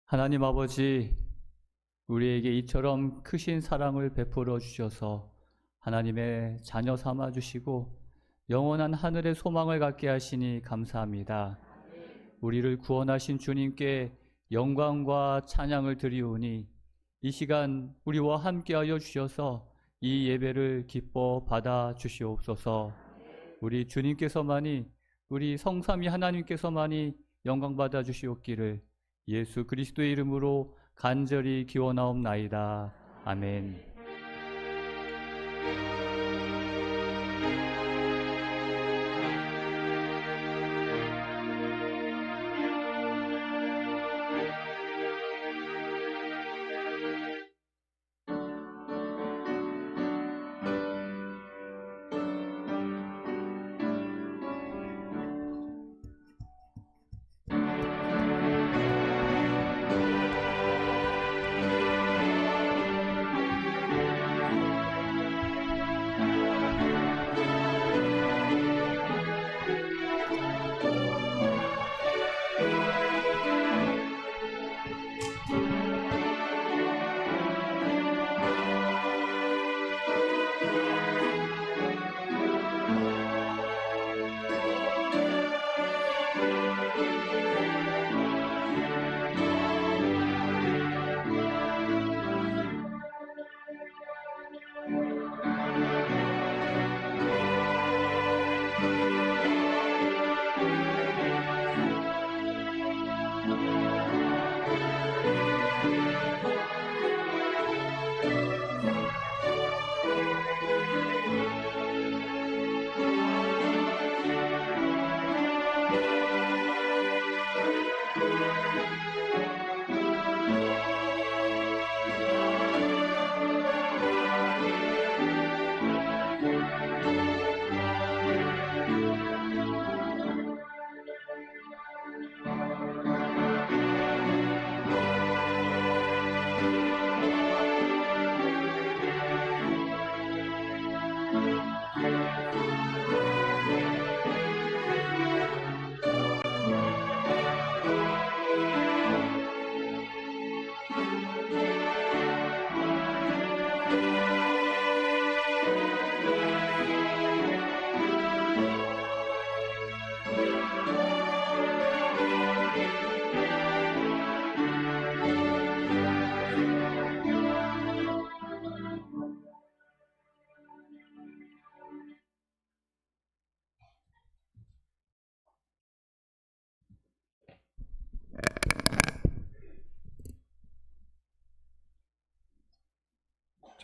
하나님 아버지, 우리에게 이처럼 크신 사랑을 베풀어 주셔서 하나님의 자녀 삼아 주시고 영원한 하늘의 소망을 갖게 하시니 감사합니다. 우리를 구원하신 주님께 영광과 찬양을 드리오니 이 시간 우리와 함께하여 주셔서 이 예배를 기뻐 받아 주시옵소서. 우리 주님께서만이, 우리 성삼위 하나님께서만이 영광 받아 주시옵기를 예수 그리스도의 이름으로 간절히 기원하옵나이다. 아멘.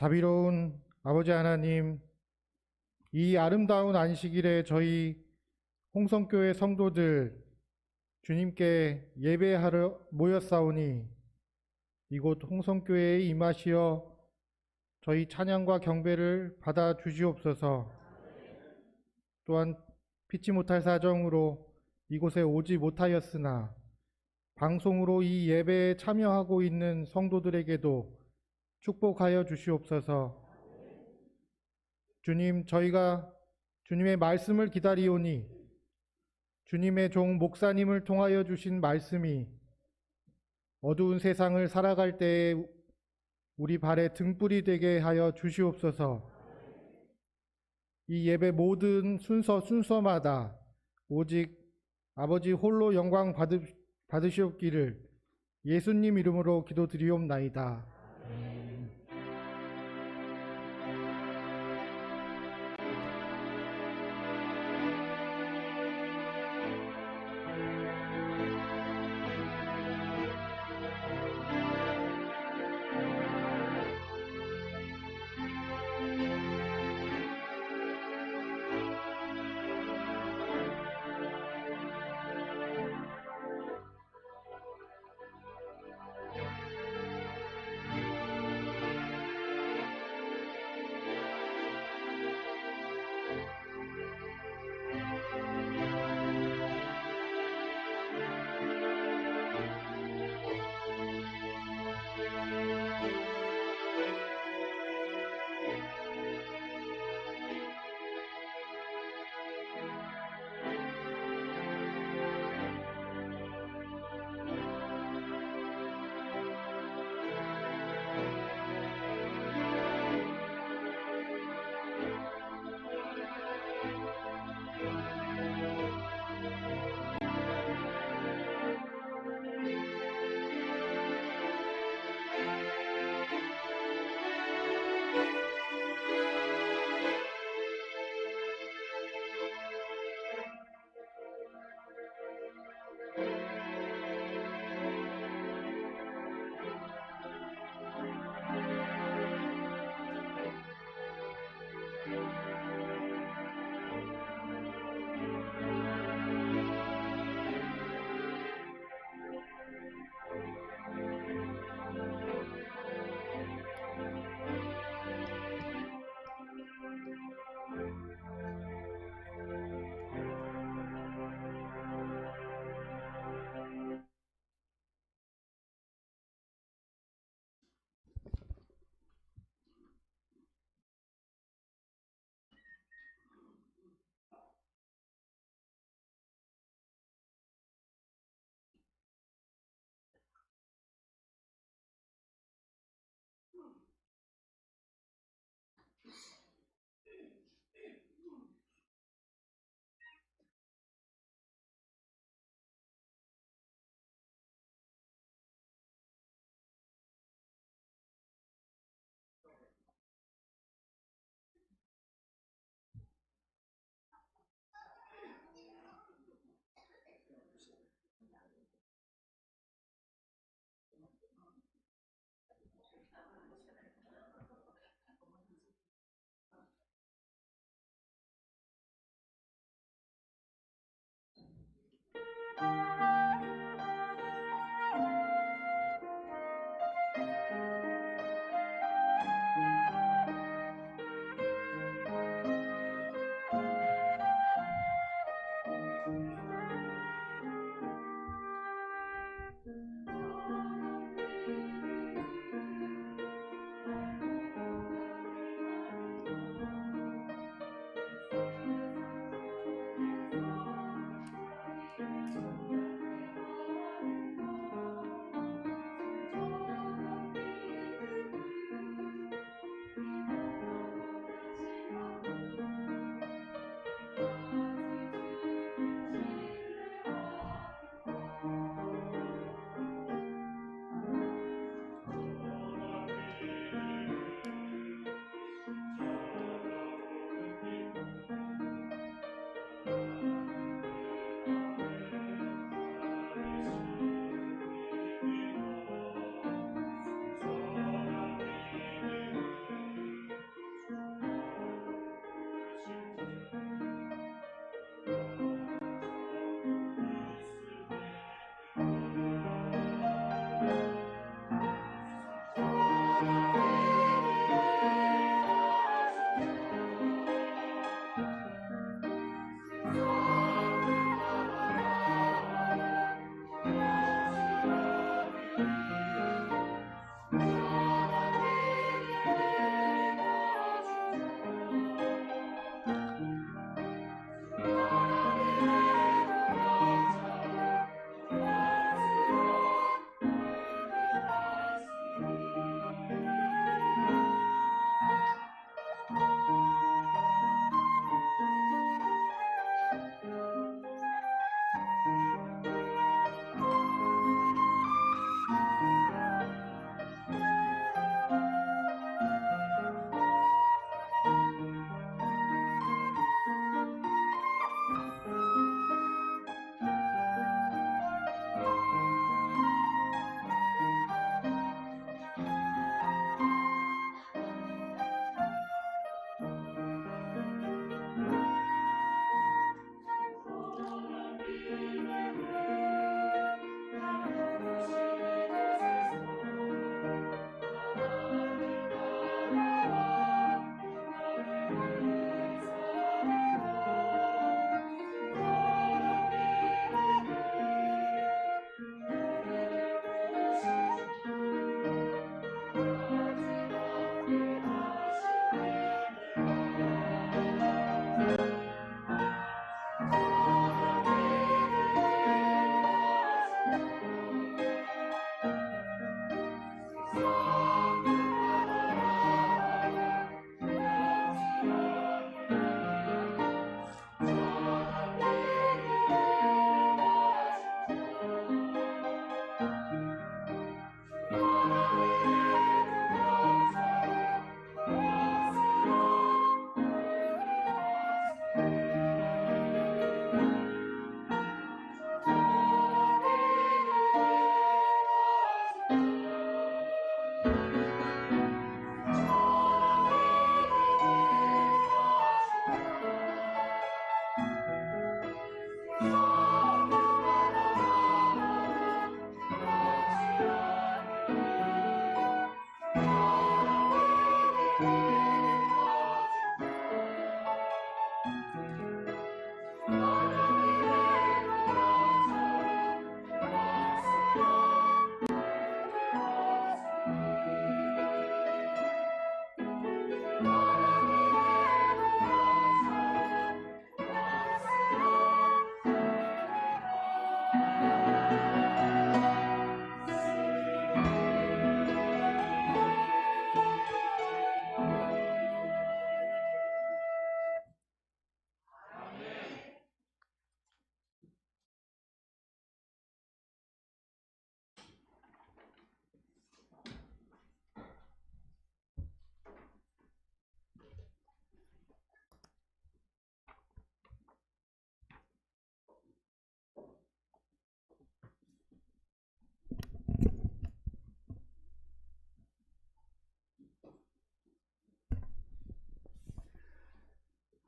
자비로운 아버지 하나님, 이 아름다운 안식일에 저희 홍성교회 성도들 주님께 예배하러 모였사오니 이곳 홍성교회에 임하시어 저희 찬양과 경배를 받아 주시옵소서. 또한 피치 못할 사정으로 이곳에 오지 못하였으나 방송으로 이 예배에 참여하고 있는 성도들에게도 축복하여 주시옵소서. 주님, 저희가 주님의 말씀을 기다리오니 주님의 종 목사님을 통하여 주신 말씀이 어두운 세상을 살아갈 때에 우리 발에 등불이 되게 하여 주시옵소서. 이 예배 모든 순서마다 오직 아버지 홀로 영광 받으시옵기를 예수님 이름으로 기도드리옵나이다.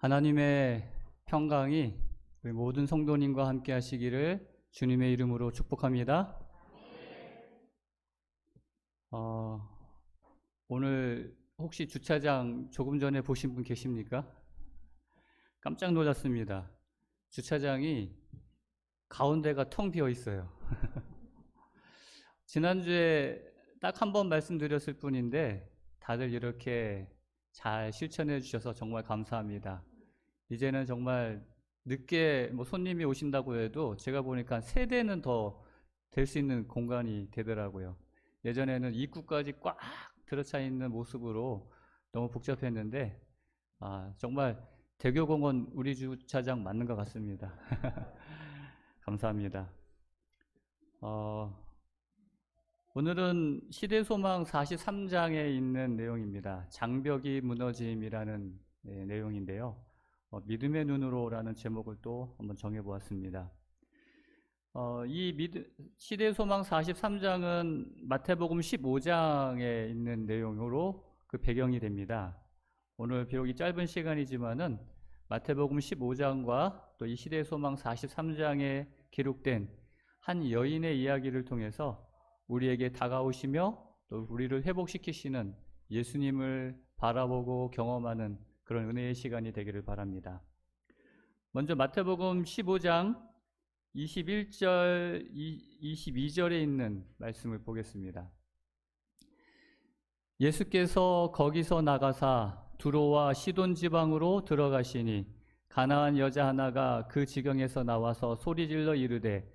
하나님의 평강이 우리 모든 성도님과 함께 하시기를 주님의 이름으로 축복합니다. 오늘 혹시 주차장 조금 전에 보신 분 계십니까? 깜짝 놀랐습니다. 주차장이 가운데가 텅 비어 있어요. 지난주에 딱 한 번 말씀드렸을 뿐인데 다들 이렇게 잘 실천해 주셔서 정말 감사합니다. 이제는 정말 늦게 손님이 오신다고 해도 제가 보니까 3대는 더 될 수 있는 공간이 되더라고요. 예전에는 입구까지 꽉 들어차 있는 모습으로 너무 복잡했는데 정말 대교공원 우리 주차장 맞는 것 같습니다. 감사합니다. 오늘은 시대소망 43장에 있는 내용입니다. 장벽이 무너짐이라는 내용인데요. 믿음의 눈으로라는 제목을 또 한번 정해보았습니다. 시대소망 43장은 마태복음 15장에 있는 내용으로 그 배경이 됩니다. 오늘 비록 이 짧은 시간이지만은 마태복음 15장과 또 이 시대소망 43장에 기록된 한 여인의 이야기를 통해서 우리에게 다가오시며 또 우리를 회복시키시는 예수님을 바라보고 경험하는 그런 은혜의 시간이 되기를 바랍니다. 먼저 마태복음 15장 21절, 22절에 있는 말씀을 보겠습니다. 예수께서 거기서 나가사 두로와 시돈 지방으로 들어가시니 가나안 여자 하나가 그 지경에서 나와서 소리질러 이르되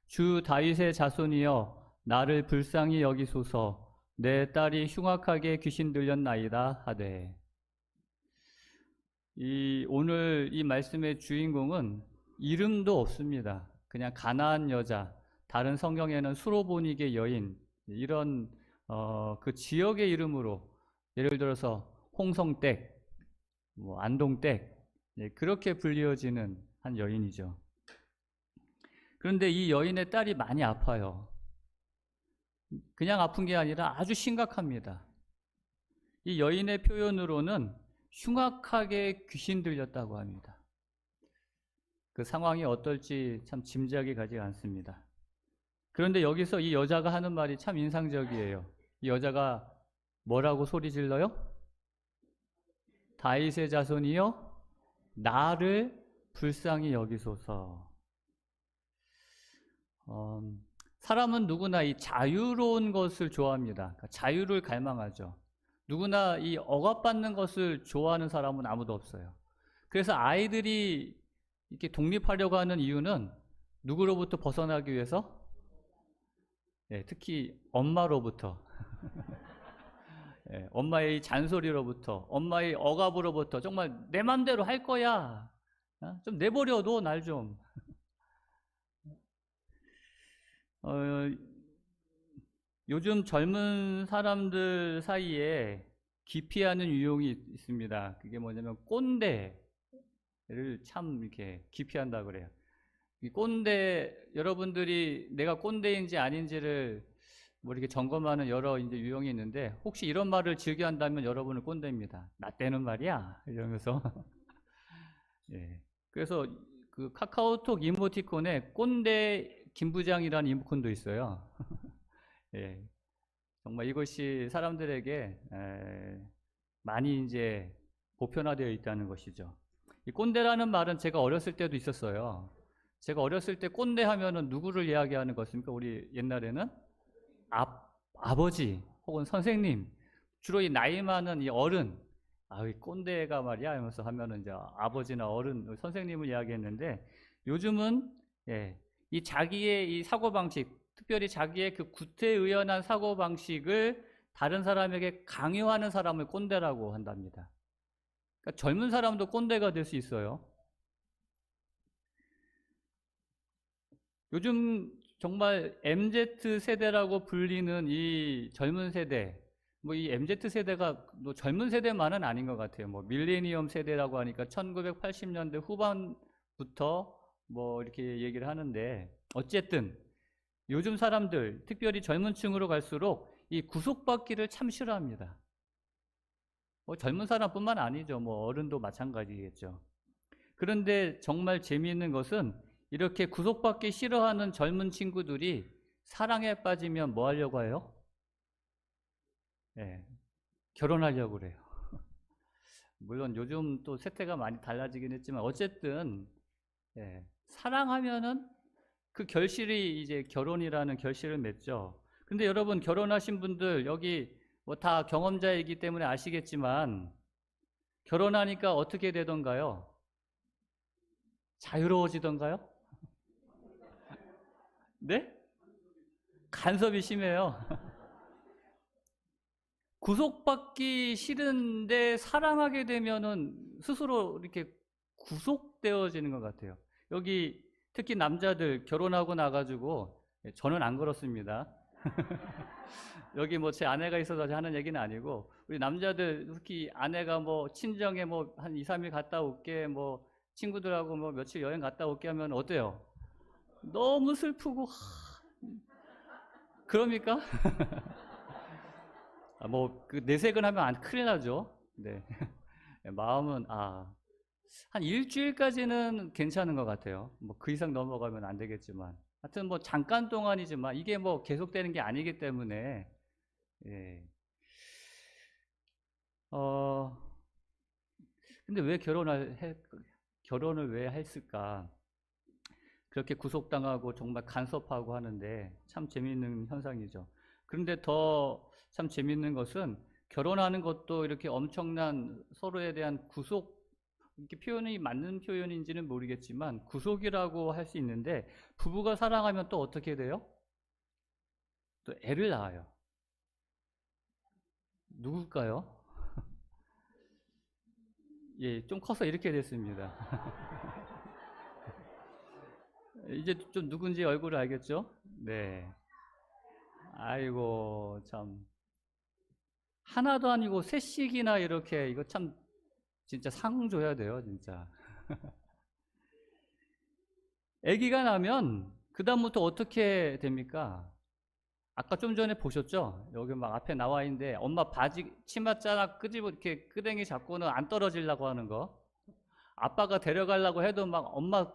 주 다윗의 자손이여 나를 불쌍히 여기소서 내 딸이 흉악하게 귀신 들렸나이다 하되. 오늘 이 말씀의 주인공은 이름도 없습니다. 그냥 가나안 여자, 다른 성경에는 수로보니게 여인, 이런 그 지역의 이름으로, 예를 들어서 홍성댁, 안동댁, 그렇게 불리어지는 한 여인이죠. 그런데 이 여인의 딸이 많이 아파요. 그냥 아픈 게 아니라 아주 심각합니다. 이 여인의 표현으로는 흉악하게 귀신 들렸다고 합니다. 그 상황이 어떨지 참 짐작이 가지 않습니다. 그런데 여기서 이 여자가 하는 말이 참 인상적이에요. 이 여자가 뭐라고 소리 질러요? 다윗의 자손이여 나를 불쌍히 여기소서. 사람은 누구나 이 자유로운 것을 좋아합니다. 그러니까 자유를 갈망하죠. 누구나 이 억압받는 것을 좋아하는 사람은 아무도 없어요. 그래서 아이들이 이렇게 독립하려고 하는 이유는 누구로부터 벗어나기 위해서? 특히 엄마로부터. 엄마의 잔소리로부터, 엄마의 억압으로부터 정말 내 맘대로 할 거야. 좀 내버려둬, 날 좀. 요즘 젊은 사람들 사이에 기피하는 유형이 있습니다. 그게 뭐냐면 꼰대를 참 이렇게 기피한다 그래요. 이 꼰대, 여러분들이 내가 꼰대인지 아닌지를 이렇게 점검하는 여러 이제 유형이 있는데, 혹시 이런 말을 즐겨한다면 여러분은 꼰대입니다. 나 때는 말이야 이러면서. 그래서 그 카카오톡 이모티콘에 꼰대 김부장이라는 이모티콘도 있어요. 정말 이것이 사람들에게 많이 이제 보편화되어 있다는 것이죠. 이 꼰대라는 말은 제가 어렸을 때도 있었어요. 제가 어렸을 때 꼰대 하면은 누구를 이야기하는 것입니까? 우리 옛날에는 아버지 혹은 선생님, 주로 이 나이 많은 이 어른, 이 꼰대가 말이야 하면서 하면은 이제 아버지나 어른, 선생님을 이야기했는데, 요즘은 이 자기의 이 사고방식, 특별히 자기의 그 구태의연한 사고방식을 다른 사람에게 강요하는 사람을 꼰대라고 한답니다. 그러니까 젊은 사람도 꼰대가 될 수 있어요. 요즘 정말 MZ 세대라고 불리는 이 젊은 세대, 이 MZ 세대가 젊은 세대만은 아닌 것 같아요. 밀레니엄 세대라고 하니까 1980년대 후반부터 이렇게 얘기를 하는데, 어쨌든 요즘 사람들, 특별히 젊은 층으로 갈수록 이 구속받기를 참 싫어합니다. 젊은 사람뿐만 아니죠. 어른도 마찬가지겠죠. 그런데 정말 재미있는 것은 이렇게 구속받기 싫어하는 젊은 친구들이 사랑에 빠지면 뭐 하려고 해요? 예, 결혼하려고 그래요. 물론 요즘 또 세태가 많이 달라지긴 했지만 어쨌든 예, 사랑하면은 그 결실이 이제 결혼이라는 결실을 맺죠. 근데 여러분 결혼하신 분들 여기 뭐 다 경험자이기 때문에 아시겠지만 결혼하니까 어떻게 되던가요? 자유로워지던가요? 네? 간섭이 심해요. 구속받기 싫은데 사랑하게 되면은 스스로 이렇게 구속되어지는 것 같아요. 여기 특히 남자들 결혼하고 나가지고 저는 안 그렇습니다. 여기 뭐 제 아내가 있어서 하는 얘기는 아니고 우리 남자들 특히 아내가 뭐 친정에 뭐 한 2, 3일 갔다 올게 뭐 친구들하고 뭐 며칠 여행 갔다 올게 하면 어때요? 너무 슬프고 그럽니까? 뭐 그 내색은 하면 큰일 나죠. 네. 마음은 한 일주일까지는 괜찮은 것 같아요. 뭐 그 이상 넘어가면 안 되겠지만 하여튼 뭐 잠깐 동안이지만 이게 뭐 계속되는 게 아니기 때문에 예. 어 근데 왜 결혼을 왜 했을까? 그렇게 구속당하고 정말 간섭하고 하는데 참 재미있는 현상이죠. 그런데 더 참 재미있는 것은 결혼하는 것도 이렇게 엄청난 서로에 대한 구속, 이렇게 표현이 맞는 표현인지는 모르겠지만 구속이라고 할 수 있는데 부부가 사랑하면 또 어떻게 돼요? 또 애를 낳아요. 누굴까요? 예, 좀 커서 이렇게 됐습니다. 이제 좀 누군지 얼굴을 알겠죠? 네. 아이고, 참. 하나도 아니고 셋씩이나 이렇게, 이거 참, 진짜 상 줘야 돼요, 진짜. 아기가 나면, 그다음부터 어떻게 됩니까? 아까 좀 전에 보셨죠? 여기 막 앞에 나와 있는데, 엄마 바지, 치맛자락 끄집어, 이렇게 끄댕이 잡고는 안 떨어지려고 하는 거. 아빠가 데려가려고 해도 막 엄마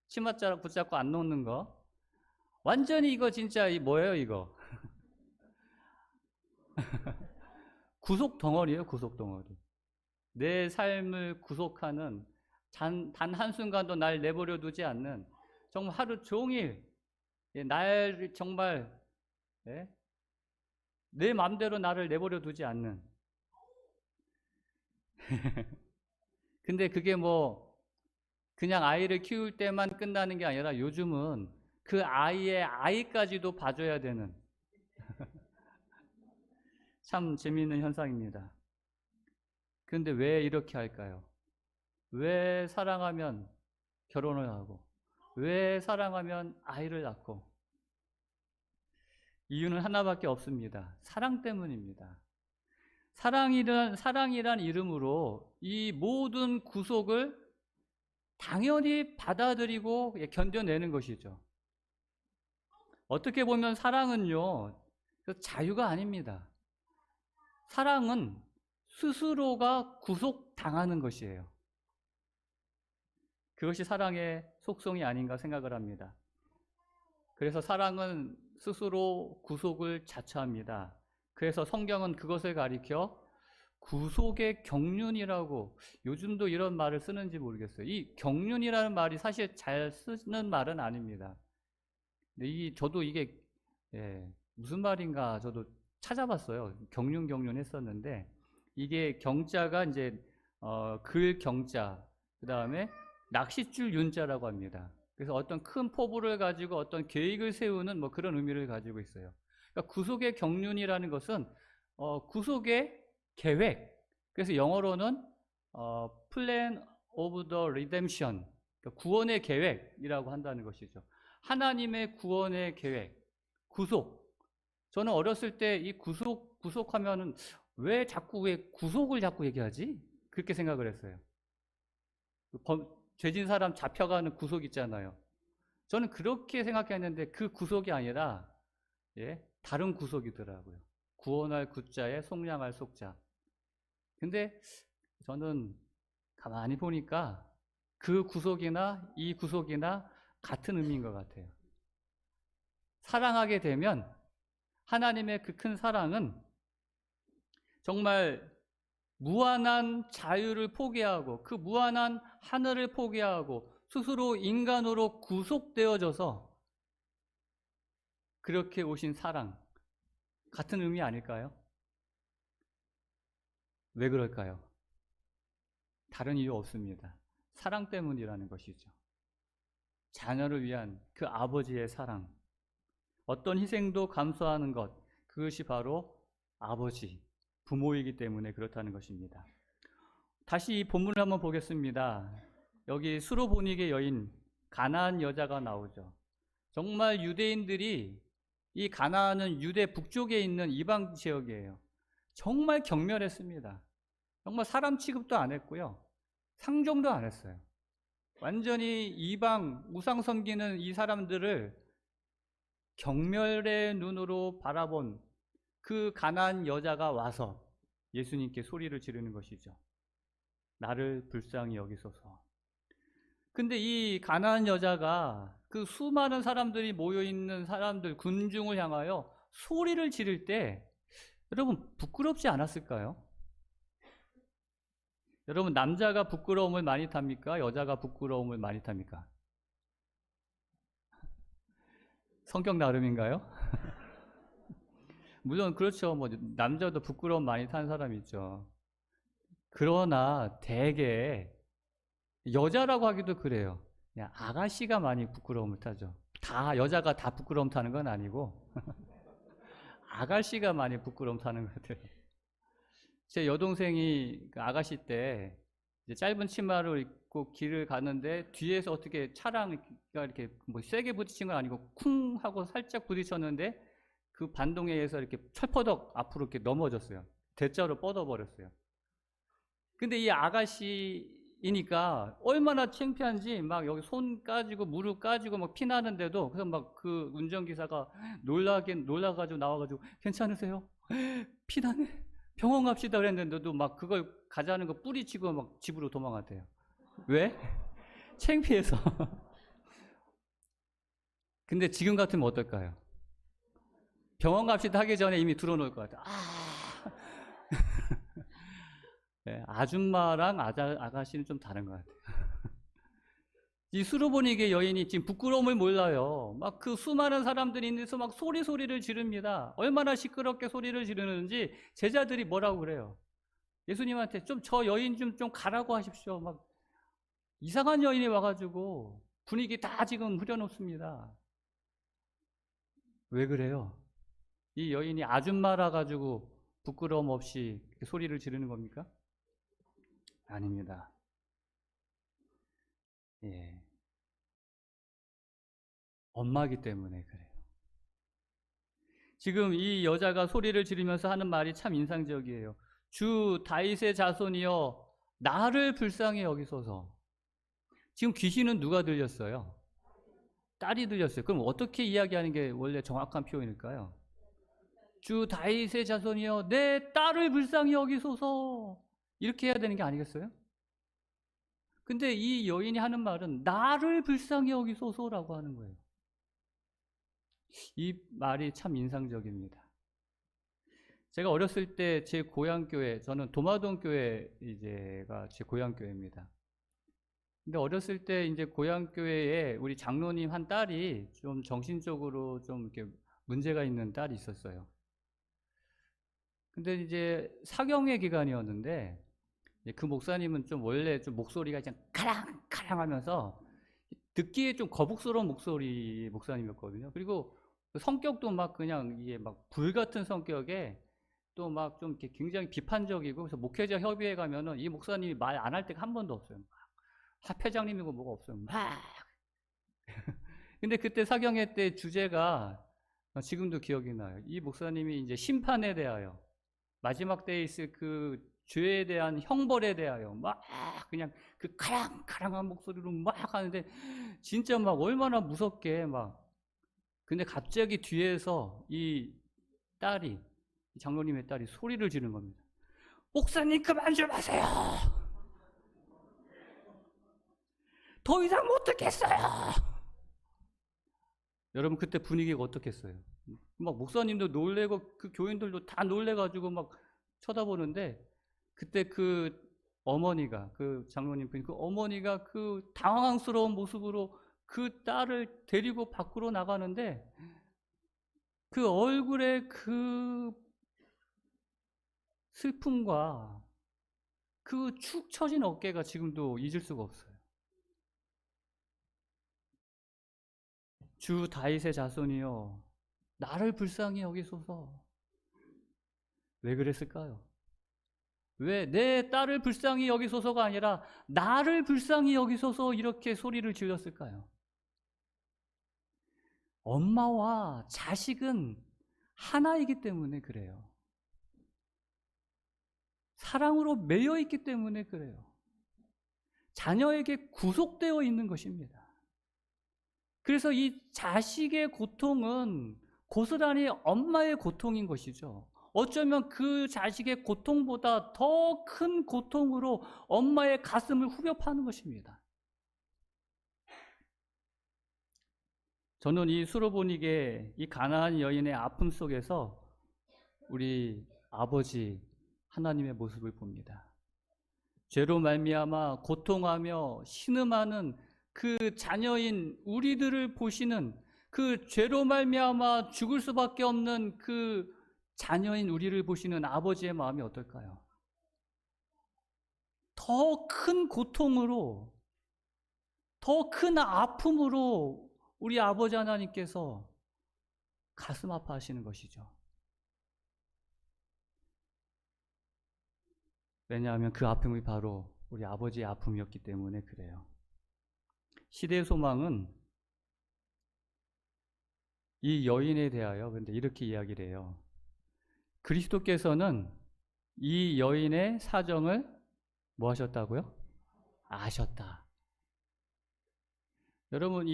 치맛자락 붙잡고 안 놓는 거. 완전히 이거 진짜 뭐예요, 이거? 구속 덩어리예요, 구속 덩어리. 내 삶을 구속하는 단 한순간도 날 내버려 두지 않는 정말 하루 종일 날 정말 예? 내 마음대로 나를 내버려 두지 않는 근데 그게 뭐 그냥 아이를 키울 때만 끝나는 게 아니라 요즘은 그 아이의 아이까지도 봐줘야 되는 참 재미있는 현상입니다. 그런데 왜 이렇게 할까요? 왜 사랑하면 결혼을 하고 왜 사랑하면 아이를 낳고 이유는 하나밖에 없습니다. 사랑 때문입니다. 사랑이란 이름으로 이 모든 구속을 당연히 받아들이고 견뎌내는 것이죠. 어떻게 보면 사랑은요, 자유가 아닙니다. 사랑은 스스로가 구속당하는 것이에요. 그것이 사랑의 속성이 아닌가 생각을 합니다. 그래서 사랑은 스스로 구속을 자처합니다. 그래서 성경은 그것을 가리켜 구속의 경륜이라고 요즘도 이런 말을 쓰는지 모르겠어요. 이 경륜이라는 말이 사실 잘 쓰는 말은 아닙니다. 근데 저도 이게 무슨 말인가 저도 찾아봤어요. 경륜 했었는데 이게 경자가 이제 글 경자 그 다음에 낚싯줄 윤자라고 합니다. 그래서 어떤 큰 포부를 가지고 어떤 계획을 세우는 뭐 그런 의미를 가지고 있어요. 그러니까 구속의 경륜이라는 것은 구속의 계획. 그래서 영어로는 Plan of the Redemption, 그러니까 구원의 계획이라고 한다는 것이죠. 하나님의 구원의 계획, 구속. 저는 어렸을 때 이 구속하면은 왜 구속을 자꾸 얘기하지? 그렇게 생각을 했어요. 죄진 사람 잡혀가는 구속 있잖아요. 저는 그렇게 생각했는데 그 구속이 아니라 다른 구속이더라고요. 구원할 구자에 속량할 속자. 근데 저는 가만히 보니까 그 구속이나 이 구속이나 같은 의미인 것 같아요. 사랑하게 되면 하나님의 그 큰 사랑은 정말 무한한 자유를 포기하고 그 무한한 하늘을 포기하고 스스로 인간으로 구속되어져서 그렇게 오신 사랑, 같은 의미 아닐까요? 왜 그럴까요? 다른 이유 없습니다. 사랑 때문이라는 것이죠. 자녀를 위한 그 아버지의 사랑, 어떤 희생도 감수하는 것, 그것이 바로 아버지, 부모이기 때문에 그렇다는 것입니다. 다시 이 본문을 한번 보겠습니다. 여기 수로보니게 여인, 가나안 여자가 나오죠. 정말 유대인들이, 이 가나안은 유대 북쪽에 있는 이방 지역이에요. 정말 경멸했습니다. 정말 사람 취급도 안 했고요. 상종도 안 했어요. 완전히 이방 우상 섬기는 이 사람들을 경멸의 눈으로 바라본 그 가나안 여자가 와서 예수님께 소리를 지르는 것이죠. 나를 불쌍히 여기소서. 근데 이 가나안 여자가 그 수많은 사람들이 모여있는 사람들, 군중을 향하여 소리를 지를 때 여러분 부끄럽지 않았을까요? 여러분 남자가 부끄러움을 많이 탑니까? 여자가 부끄러움을 많이 탑니까? 성격 나름인가요? 물론 그렇죠. 뭐 남자도 부끄러움 많이 타는 사람이 있죠. 그러나 대개 여자라고 하기도 그래요. 그냥 아가씨가 많이 부끄러움을 타죠. 다 여자가 다 부끄러움 타는 건 아니고 아가씨가 많이 부끄러움 타는 것 같아요. 제 여동생이 그 아가씨 때 이제 짧은 치마를 입고 길을 가는데 뒤에서 어떻게 차량이 이렇게 뭐 세게 부딪힌 건 아니고 쿵 하고 살짝 부딪혔는데 그 반동에 의해서 이렇게 철퍼덕 앞으로 이렇게 넘어졌어요. 대자로 뻗어버렸어요. 근데 이 아가씨이니까 얼마나 창피한지 막 여기 손 까지고 무릎 까지고 막 피나는데도 그래서 막 그 운전기사가 놀라가지고 나와가지고 괜찮으세요? 피나네? 병원 갑시다 그랬는데도 막 그걸 가자는 거 뿌리치고 막 집으로 도망갔대요. 왜? 창피해서. 근데 지금 같으면 어떨까요? 병원 갑시다 하기 전에 이미 들어놓을 것 같아요. 네, 아줌마랑 아가씨는 좀 다른 것 같아요. 이 수로보니게 여인이 지금 부끄러움을 몰라요. 막 그 수많은 사람들이 있는데서 막 소리를 지릅니다. 얼마나 시끄럽게 소리를 지르는지 제자들이 뭐라고 그래요. 예수님한테 좀 저 여인 좀 가라고 하십시오. 막 이상한 여인이 와가지고 분위기 다 지금 흐려놓습니다. 왜 그래요? 이 여인이 아줌마라 가지고 부끄러움 없이 소리를 지르는 겁니까? 아닙니다. 예. 엄마기 때문에 그래요. 지금 이 여자가 소리를 지르면서 하는 말이 참 인상적이에요. 주 다윗의 자손이여 나를 불쌍히 여기소서. 지금 귀신은 누가 들렸어요? 딸이 들렸어요. 그럼 어떻게 이야기하는 게 원래 정확한 표현일까요? 주 다윗의 자손이여 내 딸을 불쌍히 여기소서. 이렇게 해야 되는 게 아니겠어요? 근데 이 여인이 하는 말은 나를 불쌍히 여기소서라고 하는 거예요. 이 말이 참 인상적입니다. 제가 어렸을 때 제 고향 교회, 저는 도마동 교회 이제가 제 고향 교회입니다. 근데 어렸을 때 이제 고향 교회에 우리 장로님 한 딸이 좀 정신적으로 좀 이렇게 문제가 있는 딸이 있었어요. 근데 이제 사경회 기간이었는데 그 목사님은 좀 원래 좀 목소리가 그냥 카랑카랑 하면서 듣기에 좀 거북스러운 목소리 목사님이었거든요. 그리고 성격도 막 그냥 이게 막 불 같은 성격에 또 막 좀 이렇게 굉장히 비판적이고, 그래서 목회자 협의회 가면은 이 목사님이 말 안 할 때가 한 번도 없어요. 하회장님이고 뭐가 없어요. 막. 근데 그때 사경회 때 주제가 지금도 기억이 나요. 이 목사님이 이제 심판에 대하여, 마지막 때에 있을 그 죄에 대한 형벌에 대하여 막 그냥 그 카랑카랑한 목소리로 막 하는데 진짜 막 얼마나 무섭게 막. 근데 갑자기 뒤에서 이 딸이, 장로님의 딸이 소리를 지르는 겁니다. 목사님 그만 좀 하세요. 더 이상 못 듣겠어요. 여러분 그때 분위기가 어떻겠어요? 막 목사님도 놀래고 그 교인들도 다 놀래가지고 막 쳐다보는데, 그때 그 어머니가, 그 장로님 그 어머니가 그 당황스러운 모습으로 그 딸을 데리고 밖으로 나가는데, 그 얼굴에 그 슬픔과 그 축 처진 어깨가 지금도 잊을 수가 없어요. 주 다윗의 자손이여, 나를 불쌍히 여기소서. 왜 그랬을까요? 왜 내 딸을 불쌍히 여기소서가 아니라 나를 불쌍히 여기소서 이렇게 소리를 질렀을까요? 엄마와 자식은 하나이기 때문에 그래요. 사랑으로 매여 있기 때문에 그래요. 자녀에게 구속되어 있는 것입니다. 그래서 이 자식의 고통은 고스란히 엄마의 고통인 것이죠. 어쩌면 그 자식의 고통보다 더 큰 고통으로 엄마의 가슴을 후벼 파는 것입니다. 저는 이 수로보닉의 이 가나안 여인의 아픔 속에서 우리 아버지 하나님의 모습을 봅니다. 죄로 말미암아 고통하며 신음하는 그 자녀인 우리들을 보시는, 그 죄로 말미암아 죽을 수밖에 없는 그 자녀인 우리를 보시는 아버지의 마음이 어떨까요? 더 큰 고통으로, 더 큰 아픔으로 우리 아버지 하나님께서 가슴 아파하시는 것이죠. 왜냐하면 그 아픔이 바로 우리 아버지의 아픔이었기 때문에 그래요. 시대의 소망은 이 여인에 대하여 근데 이렇게 이야기를 해요. 그리스도께서는 이 여인의 사정을 뭐 하셨다고요? 아셨다. 여러분,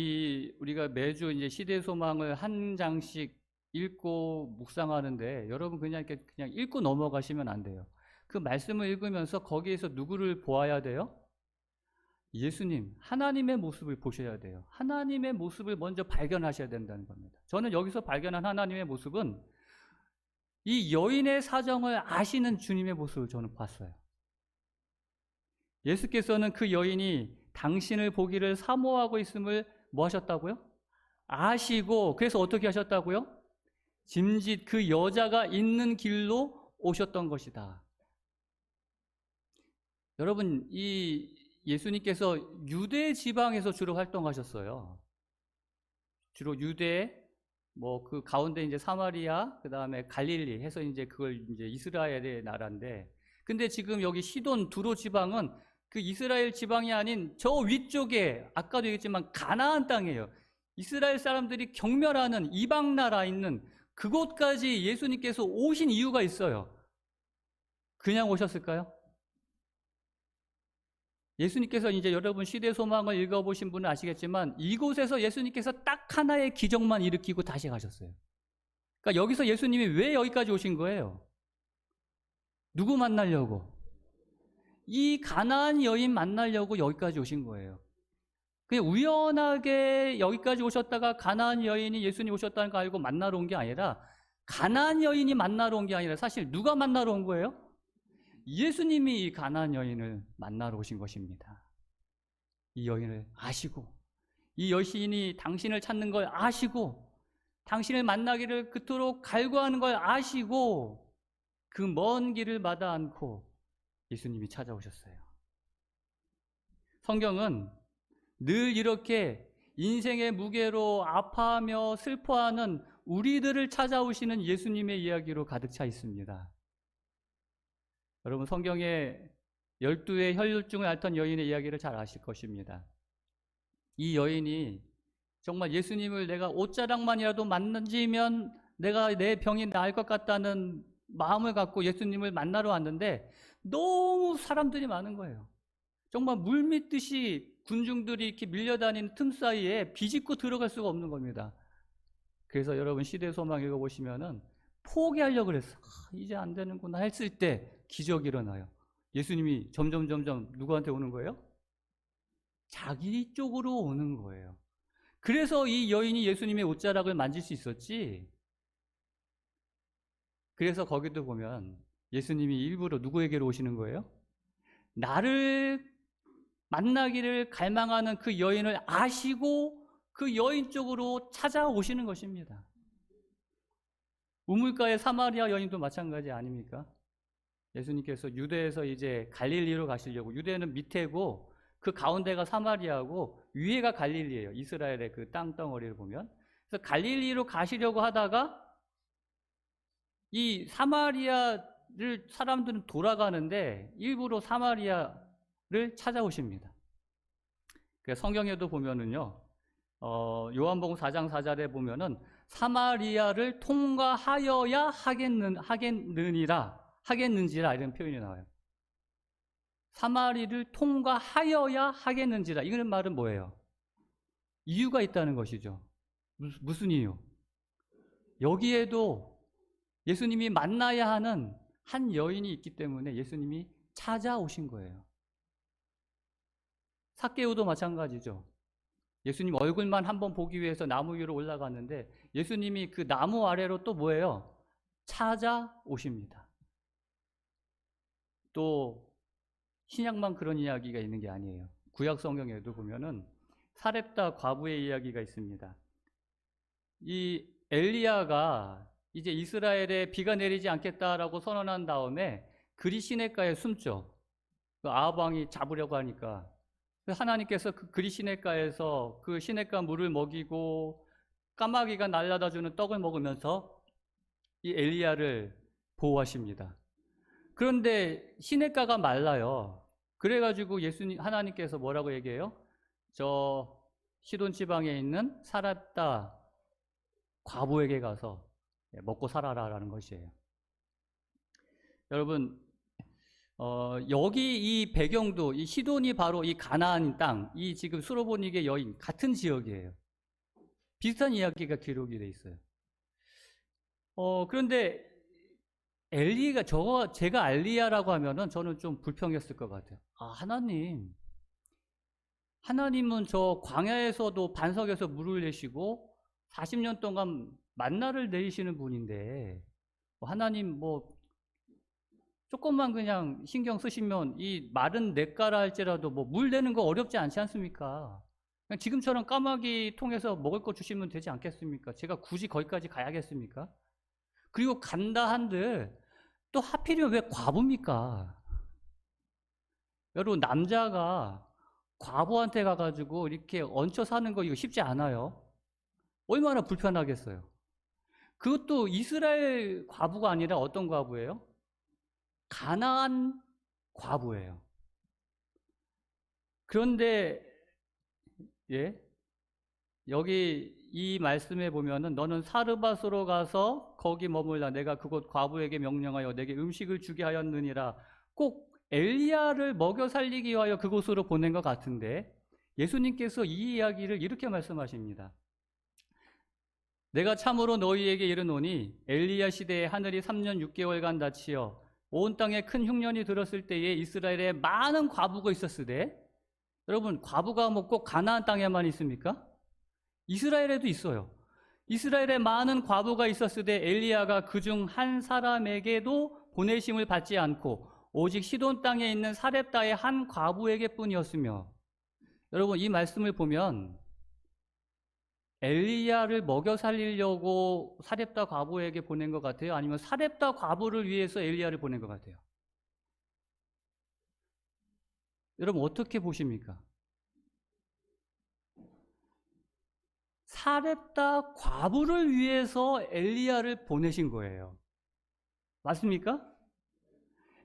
우리가 매주 이제 시대의 소망을 한 장씩 읽고 묵상하는데, 여러분 그냥 읽고 넘어가시면 안 돼요. 그 말씀을 읽으면서 거기에서 누구를 보아야 돼요? 예수님, 하나님의 모습을 보셔야 돼요. 하나님의 모습을 먼저 발견하셔야 된다는 겁니다. 저는 여기서 발견한 하나님의 모습은 이 여인의 사정을 아시는 주님의 모습을 저는 봤어요. 예수께서는 그 여인이 당신을 보기를 사모하고 있음을 뭐 하셨다고요? 아시고, 그래서 어떻게 하셨다고요? 짐짓 그 여자가 있는 길로 오셨던 것이다. 여러분, 이 예수님께서 유대 지방에서 주로 활동하셨어요. 주로 유대, 뭐 그 가운데 이제 사마리아, 그 다음에 갈릴리 해서 이제 그걸 이제 이스라엘의 나라인데, 근데 지금 여기 시돈 두로 지방은 그 이스라엘 지방이 아닌 저 위쪽에, 아까도 얘기했지만 가나안 땅이에요. 이스라엘 사람들이 경멸하는 이방 나라 있는 그곳까지 예수님께서 오신 이유가 있어요. 그냥 오셨을까요? 예수님께서 이제 여러분 시대 소망을 읽어보신 분은 아시겠지만 이곳에서 예수님께서 딱 하나의 기적만 일으키고 다시 가셨어요. 그러니까 여기서 예수님이 왜 여기까지 오신 거예요? 누구 만나려고? 이 가나안 여인 만나려고 여기까지 오신 거예요. 그냥 우연하게 여기까지 오셨다가 가나안 여인이 예수님 오셨다는 거 알고 만나러 온 게 아니라, 가나안 여인이 만나러 온 게 아니라 사실 누가 만나러 온 거예요? 예수님이 이 가나안 여인을 만나러 오신 것입니다. 이 여인을 아시고, 이 여신이 당신을 찾는 걸 아시고, 당신을 만나기를 그토록 갈구하는 걸 아시고, 그 먼 길을 마다 않고 예수님이 찾아오셨어요. 성경은 늘 이렇게 인생의 무게로 아파하며 슬퍼하는 우리들을 찾아오시는 예수님의 이야기로 가득 차 있습니다. 여러분, 성경에 12의 혈류증을 앓던 여인의 이야기를 잘 아실 것입니다. 이 여인이 정말 예수님을 내가 옷자락만이라도 만지면 내가 내 병이 나을 것 같다는 마음을 갖고 예수님을 만나러 왔는데 너무 사람들이 많은 거예요. 정말 물밀듯이 군중들이 이렇게 밀려다니는 틈 사이에 비집고 들어갈 수가 없는 겁니다. 그래서 여러분 시대 소망 읽어보시면은 포기하려고 그랬어. 이제 안 되는구나 했을 때 기적이 일어나요. 예수님이 점점 누구한테 오는 거예요? 자기 쪽으로 오는 거예요. 그래서 이 여인이 예수님의 옷자락을 만질 수 있었지. 그래서 거기도 보면 예수님이 일부러 누구에게로 오시는 거예요? 나를 만나기를 갈망하는 그 여인을 아시고 그 여인 쪽으로 찾아오시는 것입니다. 우물가의 사마리아 여인도 마찬가지 아닙니까? 예수님께서 유대에서 이제 갈릴리로 가시려고, 유대는 밑에고 그 가운데가 사마리아고 위에가 갈릴리예요. 이스라엘의 그 땅덩어리를 보면. 그래서 갈릴리로 가시려고 하다가 이 사마리아를 사람들은 돌아가는데 일부러 사마리아를 찾아오십니다. 성경에도 보면은요, 요한복음 4장 4절에 보면은 사마리아를 통과하여야 하겠는지라 이런 표현이 나와요. 사마리를 통과하여야 하겠는지라. 이거는 말은 뭐예요? 이유가 있다는 것이죠. 무슨 이유? 여기에도 예수님이 만나야 하는 한 여인이 있기 때문에 예수님이 찾아오신 거예요. 삭개오도 마찬가지죠. 예수님 얼굴만 한번 보기 위해서 나무 위로 올라갔는데 예수님이 그 나무 아래로 또 뭐예요? 찾아오십니다. 또 신약만 그런 이야기가 있는 게 아니에요. 구약 성경에도 보면은 사렙다 과부의 이야기가 있습니다. 이 엘리야가 이제 이스라엘에 비가 내리지 않겠다라고 선언한 다음에 그리 시냇가에 숨죠. 그 아합 왕이 잡으려고 하니까 하나님께서 그 그리 시냇가에서 그 시냇가 물을 먹이고 까마귀가 날라다 주는 떡을 먹으면서 이 엘리야를 보호하십니다. 그런데 시냇가가 말라요. 그래가지고 하나님께서 뭐라고 얘기해요? 저 시돈 지방에 있는 사렙다 과부에게 가서 먹고 살아라라는 것이에요. 여러분, 여기 이 배경도 이 시돈이 바로 이 가나안 땅, 이 지금 수로보닉의 여인 같은 지역이에요. 비슷한 이야기가 기록이 돼 있어요. 그런데 엘리가 제가 엘리야라고 하면은 저는 좀 불평했을 것 같아요. 하나님은 저 광야에서도 반석에서 물을 내시고 40년 동안 만나를 내리시는 분인데 하나님 조금만 그냥 신경 쓰시면 이 마른 냇가라 할지라도 물 내는 거 어렵지 않지 않습니까? 그냥 지금처럼 까마귀 통해서 먹을 거 주시면 되지 않겠습니까? 제가 굳이 거기까지 가야겠습니까? 그리고 간다 한들 또 하필이면 왜 과부입니까? 여러분, 남자가 과부한테 가가지고 이렇게 얹혀 사는 거 이거 쉽지 않아요. 얼마나 불편하겠어요. 그것도 이스라엘 과부가 아니라 어떤 과부예요? 가나안 과부예요. 그런데 여기 이 말씀에 보면은 너는 사르밧으로 가서 거기 머물라. 내가 그곳 과부에게 명령하여 내게 음식을 주게 하였느니라. 꼭 엘리야를 먹여 살리기 위하여 그곳으로 보낸 것 같은데 예수님께서 이 이야기를 이렇게 말씀하십니다. 내가 참으로 너희에게 이르노니 엘리야 시대에 하늘이 3년 6개월간 닫히어 온 땅에 큰 흉년이 들었을 때에 이스라엘에 많은 과부가 있었으되, 여러분, 과부가 꼭 가나안 땅에만 있습니까? 이스라엘에도 있어요. 이스라엘에 많은 과부가 있었으되 엘리야가 그중 한 사람에게도 보내심을 받지 않고 오직 시돈 땅에 있는 사렙다의 한 과부에게 뿐이었으며, 여러분, 이 말씀을 보면 엘리야를 먹여 살리려고 사렙다 과부에게 보낸 것 같아요? 아니면 사렙다 과부를 위해서 엘리야를 보낸 것 같아요? 여러분, 어떻게 보십니까? 사렙다 과부를 위해서 엘리야를 보내신 거예요. 맞습니까?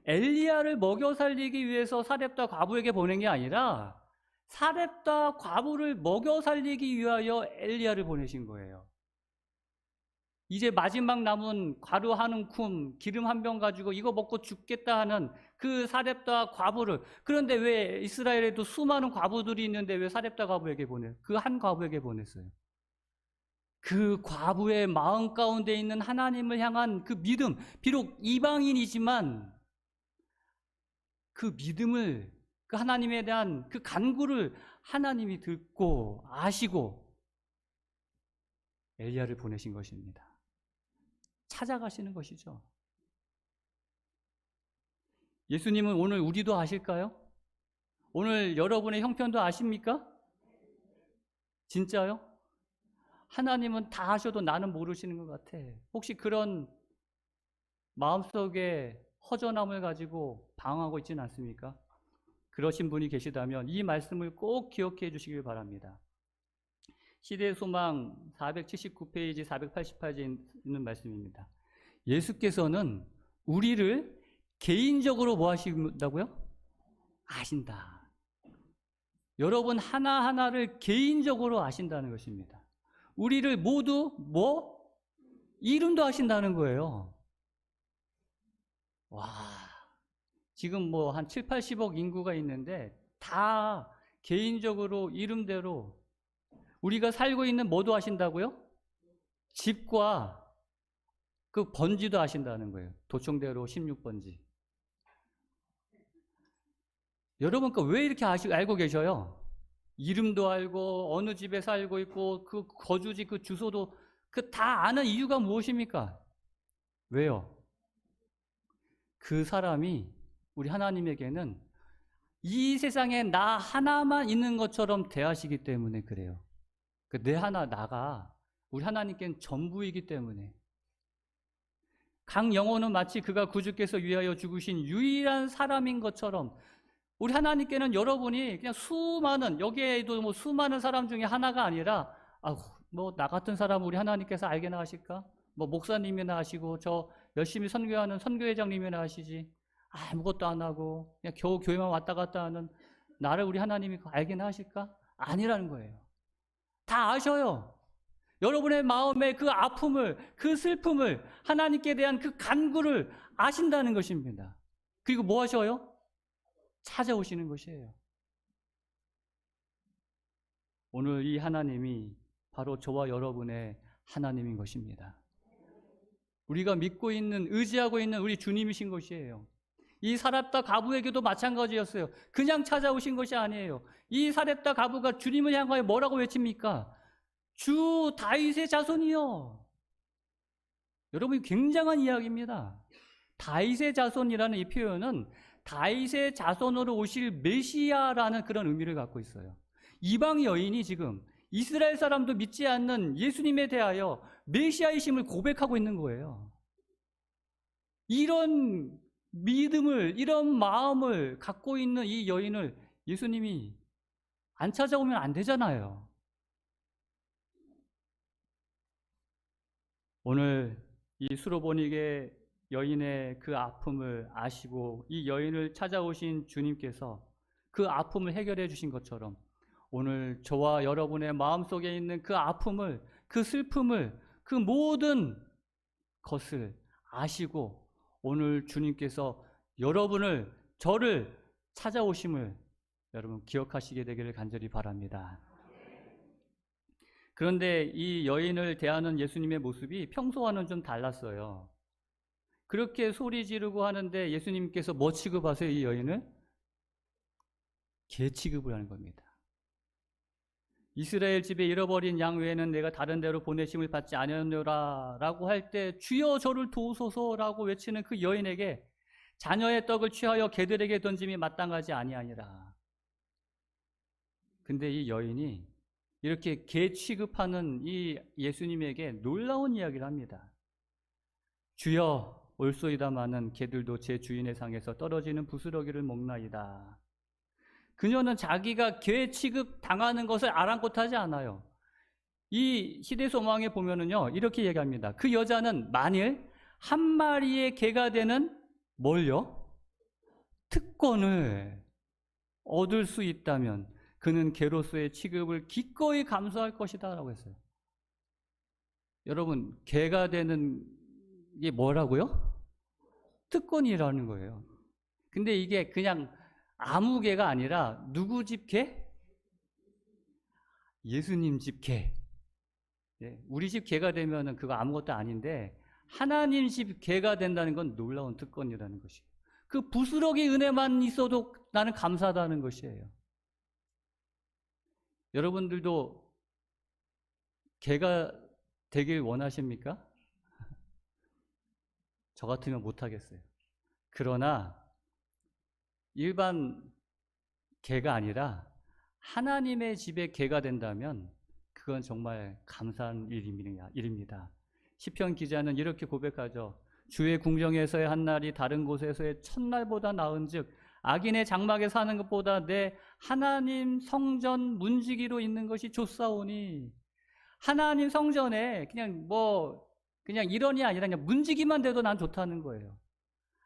엘리야를 먹여 살리기 위해서 사렙다 과부에게 보낸 게 아니라 사렙다 과부를 먹여 살리기 위하여 엘리야를 보내신 거예요. 이제 마지막 남은 가루 한 움큼, 기름 한 병 가지고 이거 먹고 죽겠다 하는 그 사렙다 과부를, 그런데 왜 이스라엘에도 수많은 과부들이 있는데 왜 사렙다 과부에게 그 한 과부에게 보냈어요? 그 과부의 마음 가운데 있는 하나님을 향한 그 믿음, 비록 이방인이지만 그 믿음을 그 하나님에 대한 그 간구를 하나님이 듣고 아시고 엘리야를 보내신 것입니다. 찾아가시는 것이죠. 예수님은 오늘 우리도 아실까요? 오늘 여러분의 형편도 아십니까? 진짜요? 하나님은 다 아셔도 나는 모르시는 것 같아. 혹시 그런 마음속에 허전함을 가지고 방황하고 있지는 않습니까? 그러신 분이 계시다면 이 말씀을 꼭 기억해 주시길 바랍니다. 시대의 소망 479페이지, 488페이지에 있는 말씀입니다. 예수께서는 우리를 개인적으로 뭐 하신다고요? 아신다. 여러분 하나하나를 개인적으로 아신다는 것입니다. 우리를 모두 이름도 아신다는 거예요. 와, 지금 뭐 한 7, 80억 인구가 있는데 다 개인적으로 이름대로 우리가 살고 있는 뭐도 아신다고요? 집과 그 번지도 아신다는 거예요. 도청대로 16번지. 여러분 왜 이렇게 알고 계셔요? 이름도 알고 어느 집에 살고 있고 그 거주지 그 주소도 그 다 아는 이유가 무엇입니까? 왜요? 그 사람이 우리 하나님에게는 이 세상에 나 하나만 있는 것처럼 대하시기 때문에 그래요. 내 하나 나가 우리 하나님께는 전부이기 때문에. 각 영혼은 마치 그가 구주께서 위하여 죽으신 유일한 사람인 것처럼 우리 하나님께는 여러분이 그냥 수많은, 여기에도 뭐 수많은 사람 중에 하나가 아니라 나 같은 사람 우리 하나님께서 알게나 하실까? 뭐 목사님이나 하시고 저 열심히 선교하는 선교회장님이나 하시지 아무것도 안 하고 그냥 겨우 교회만 왔다 갔다 하는 나를 우리 하나님이 알게나 하실까? 아니라는 거예요. 다 아셔요. 여러분의 마음의 그 아픔을, 그 슬픔을, 하나님께 대한 그 간구를 아신다는 것입니다. 그리고 뭐 하셔요? 찾아오시는 것이에요. 오늘 이 하나님이 바로 저와 여러분의 하나님인 것입니다. 우리가 믿고 있는, 의지하고 있는 우리 주님이신 것이에요. 이 사렙다 가부에게도 마찬가지였어요. 그냥 찾아오신 것이 아니에요. 이 사렙다 가부가 주님을 향하여 뭐라고 외칩니까? 주 다윗의 자손이요. 여러분 굉장한 이야기입니다. 다윗의 자손이라는 이 표현은 다윗의 자손으로 오실 메시아라는 그런 의미를 갖고 있어요. 이방 여인이 지금 이스라엘 사람도 믿지 않는 예수님에 대하여 메시아이심을 고백하고 있는 거예요. 이런 믿음을, 이런 마음을 갖고 있는 이 여인을 예수님이 안 찾아오면 안 되잖아요. 오늘 이 수로보니게 여인의 그 아픔을 아시고 이 여인을 찾아오신 주님께서 그 아픔을 해결해 주신 것처럼 오늘 저와 여러분의 마음속에 있는 그 아픔을, 그 슬픔을, 그 모든 것을 아시고 오늘 주님께서 여러분을, 저를 찾아오심을 여러분 기억하시게 되기를 간절히 바랍니다. 그런데 이 여인을 대하는 예수님의 모습이 평소와는 좀 달랐어요. 그렇게 소리 지르고 하는데 예수님께서 뭐 취급하세요? 이 여인을? 개 취급을 하는 겁니다. 이스라엘 집에 잃어버린 양 외에는 내가 다른 데로 보내심을 받지 아니하노라 라고 할 때 주여 저를 도우소서라고 외치는 그 여인에게 자녀의 떡을 취하여 개들에게 던짐이 마땅하지 아니하니라. 근데 이 여인이 이렇게 개 취급하는 이 예수님에게 놀라운 이야기를 합니다. 주여 올소이다마는 개들도 제 주인의 상에서 떨어지는 부스러기를 먹나이다. 그녀는 자기가 개 취급 당하는 것을 아랑곳하지 않아요. 이 시대소망에 보면은요 이렇게 얘기합니다. 그 여자는 만일 한 마리의 개가 되는 뭘요? 특권을 얻을 수 있다면 그는 개로서의 취급을 기꺼이 감수할 것이다 라고 했어요. 여러분 개가 되는 게 뭐라고요? 특권이라는 거예요. 근데 이게 그냥 아무 개가 아니라 누구 집 개? 예수님 집 개. 우리 집 개가 되면은 그거 아무것도 아닌데 하나님 집 개가 된다는 건 놀라운 특권이라는 것이에요. 그 부스러기 은혜만 있어도 나는 감사하다는 것이에요. 여러분들도 개가 되길 원하십니까? 저 같으면 못하겠어요. 그러나 일반 개가 아니라 하나님의 집에 개가 된다면 그건 정말 감사한 일입니다. 시편 기자는 이렇게 고백하죠. 주의 궁정에서의 한 날이 다른 곳에서의 첫날보다 나은즉 악인의 장막에 사는 것보다 내 하나님 성전 문지기로 있는 것이 좋사오니. 하나님 성전에 그냥 일원이 아니라 그냥 문지기만 돼도 난 좋다는 거예요.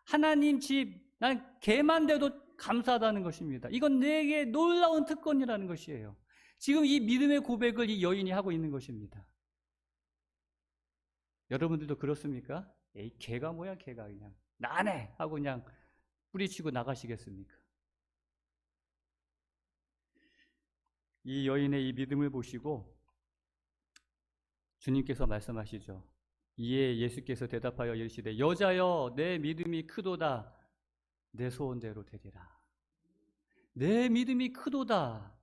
하나님 집, 난 개만 돼도 감사하다는 것입니다. 이건 내게 놀라운 특권이라는 것이에요. 지금 이 믿음의 고백을 이 여인이 하고 있는 것입니다. 여러분들도 그렇습니까? 에이, 개가 뭐야, 개가 그냥. 나네! 하고 그냥 뿌리치고 나가시겠습니까? 이 여인의 이 믿음을 보시고 주님께서 말씀하시죠. 이에 예수께서 대답하여 이르시되 여자여 내 믿음이 크도다. 내 소원대로 되리라. 내 믿음이 크도다.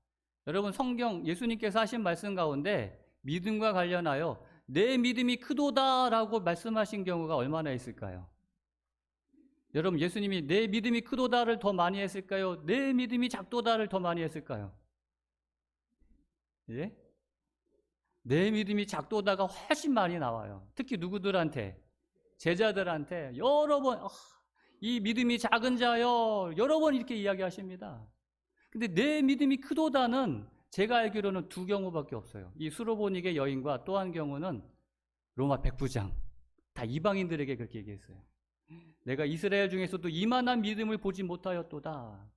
여러분 성경 예수님께서 하신 말씀 가운데 믿음과 관련하여 내 믿음이 크도다라고 말씀하신 경우가 얼마나 있을까요? 여러분 예수님이 내 믿음이 크도다를 더 많이 했을까요? 내 믿음이 작도다를 더 많이 했을까요? 예? 내 믿음이 작도다가 훨씬 많이 나와요. 특히 누구들한테? 제자들한테 여러 번 이 믿음이 작은 자여 여러 번 이렇게 이야기하십니다. 근데 내 믿음이 크도다는 제가 알기로는 두 경우밖에 없어요. 이 수로보니게 여인과 또 한 경우는 로마 백부장. 다 이방인들에게 그렇게 얘기했어요. 내가 이스라엘 중에서도 이만한 믿음을 보지 못하였도다.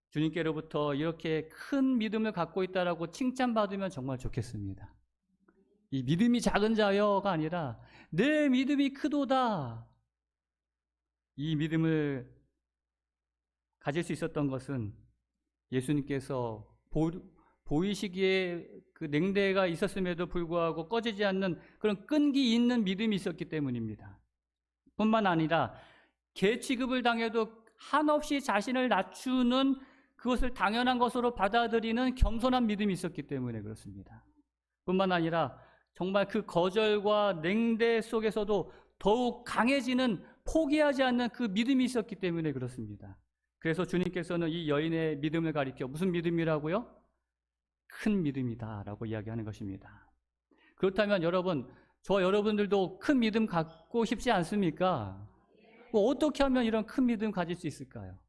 주님께로부터 이렇게 큰 믿음을 갖고 있다라고 칭찬받으면 정말 좋겠습니다. 이 믿음이 작은 자여가 아니라 내 믿음이 크도다. 이 믿음을 가질 수 있었던 것은 예수님께서 보이시기에 그 냉대가 있었음에도 불구하고 꺼지지 않는 그런 끈기 있는 믿음이 있었기 때문입니다. 뿐만 아니라 개 취급을 당해도 한없이 자신을 낮추는 그것을 당연한 것으로 받아들이는 겸손한 믿음이 있었기 때문에 그렇습니다. 뿐만 아니라 정말 그 거절과 냉대 속에서도 더욱 강해지는 포기하지 않는 그 믿음이 있었기 때문에 그렇습니다. 그래서 주님께서는 이 여인의 믿음을 가리켜 무슨 믿음이라고요? 큰 믿음이다라고 이야기하는 것입니다. 그렇다면 여러분, 저와 여러분들도 큰 믿음 갖고 싶지 않습니까? 어떻게 하면 이런 큰 믿음 가질 수 있을까요?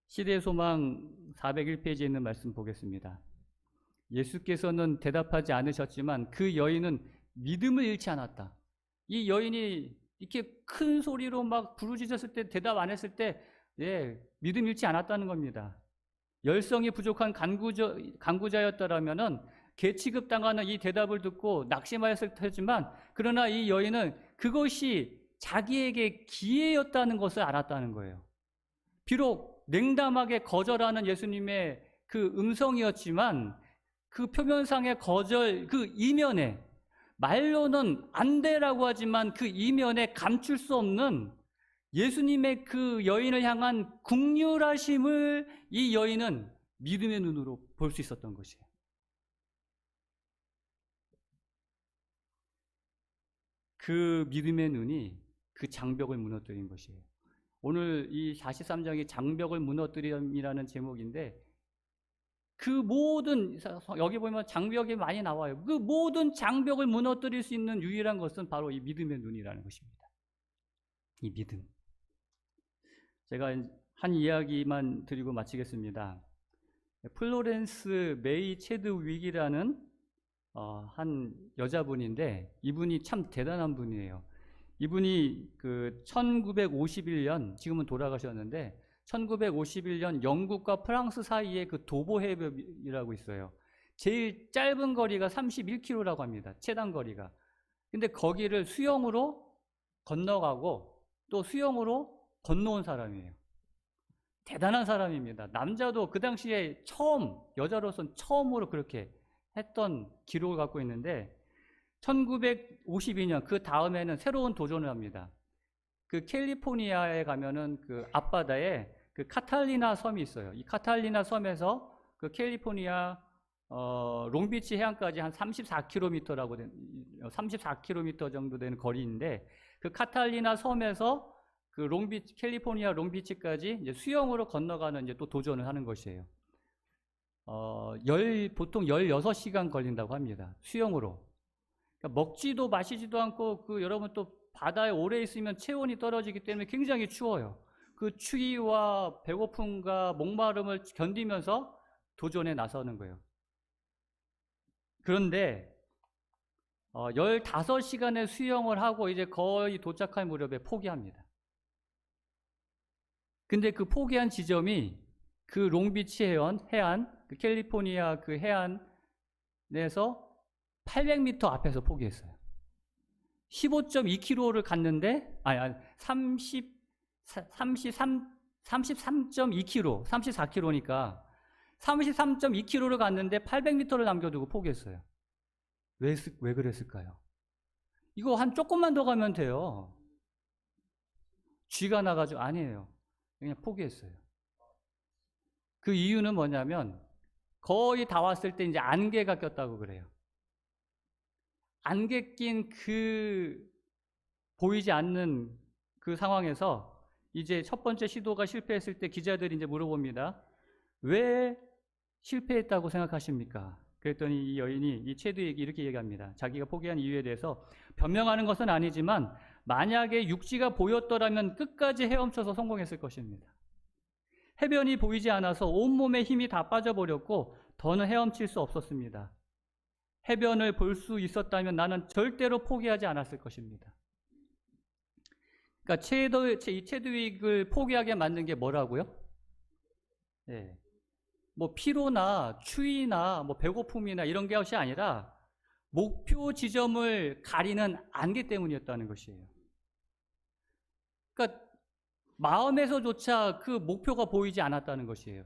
시대의 소망 401페이지에 있는 말씀 보겠습니다. 예수께서는 대답하지 않으셨지만 그 여인은 믿음을 잃지 않았다. 이 여인이 이렇게 큰 소리로 막 부르짖었을 때 대답 안 했을 때 믿음 잃지 않았다는 겁니다. 열성이 부족한 간구자였더라면은 개 취급당하는 이 대답을 듣고 낙심하였을 테지만 그러나 이 여인은 그것이 자기에게 기회였다는 것을 알았다는 거예요. 비록 냉담하게 거절하는 예수님의 그 음성이었지만 그 표면상의 거절, 그 이면에 말로는 안 되라고 하지만 그 이면에 감출 수 없는 예수님의 그 여인을 향한 긍휼하심을 이 여인은 믿음의 눈으로 볼 수 있었던 것이에요. 그 믿음의 눈이 그 장벽을 무너뜨린 것이에요. 오늘 이 43장이 장벽을 무너뜨림이라는 제목인데 그 모든, 여기 보면 장벽이 많이 나와요. 그 모든 장벽을 무너뜨릴 수 있는 유일한 것은 바로 이 믿음의 눈이라는 것입니다. 이 믿음. 제가 한 이야기만 드리고 마치겠습니다. 플로렌스 메이 체드윅이라는 한 여자분인데 이분이 참 대단한 분이에요. 이분이 그 1951년, 지금은 돌아가셨는데 1951년 영국과 프랑스 사이에 그 도보 해협이라고 있어요. 제일 짧은 거리가 31km라고 합니다. 최단 거리가. 근데 거기를 수영으로 건너가고 또 수영으로 건너온 사람이에요. 대단한 사람입니다. 남자도 그 당시에 여자로서는 처음으로 그렇게 했던 기록을 갖고 있는데 1952년 그 다음에는 새로운 도전을 합니다. 그 캘리포니아에 가면은 그 앞바다에 그 카탈리나 섬이 있어요. 이 카탈리나 섬에서 그 캘리포니아 롱비치 해안까지 한 34km라고 34km 정도 되는 거리인데, 그 카탈리나 섬에서 그 캘리포니아 롱비치까지 이제 수영으로 건너가는 이제 또 도전을 하는 것이에요. 보통 16시간 걸린다고 합니다. 수영으로. 그러니까 먹지도 마시지도 않고, 그 여러분 또 바다에 오래 있으면 체온이 떨어지기 때문에 굉장히 추워요. 그 추위와 배고픔과 목마름을 견디면서 도전에 나서는 거예요. 그런데 15시간의 수영을 하고 이제 거의 도착할 무렵에 포기합니다. 근데 그 포기한 지점이 그 롱비치 해안, 그 캘리포니아 그 해안에서 800m 앞에서 포기했어요. 15.2km를 갔는데, 33.2km, 34km니까 33.2km를 갔는데 800m를 남겨두고 포기했어요. 왜 그랬을까요? 이거 한 조금만 더 가면 돼요. 쥐가 나가지고. 아니에요. 그냥 포기했어요. 그 이유는 뭐냐면 거의 다 왔을 때 이제 안개가 꼈다고 그래요. 안개 낀 보이지 않는 그 상황에서 이제 첫 번째 시도가 실패했을 때 기자들이 이제 물어봅니다. 왜 실패했다고 생각하십니까? 그랬더니 이 여인이, 이 체드윅이 이렇게 얘기합니다. 자기가 포기한 이유에 대해서 변명하는 것은 아니지만 만약에 육지가 보였더라면 끝까지 헤엄쳐서 성공했을 것입니다. 해변이 보이지 않아서 온몸에 힘이 다 빠져버렸고 더는 헤엄칠 수 없었습니다. 해변을 볼 수 있었다면 나는 절대로 포기하지 않았을 것입니다. 그러니까 이 체드윅을 포기하게 만든 게 뭐라고요? 네. 뭐 피로나 추위나 뭐 배고픔이나 이런 것이 아니라 목표 지점을 가리는 안개 때문이었다는 것이에요. 그러니까 마음에서조차 그 목표가 보이지 않았다는 것이에요.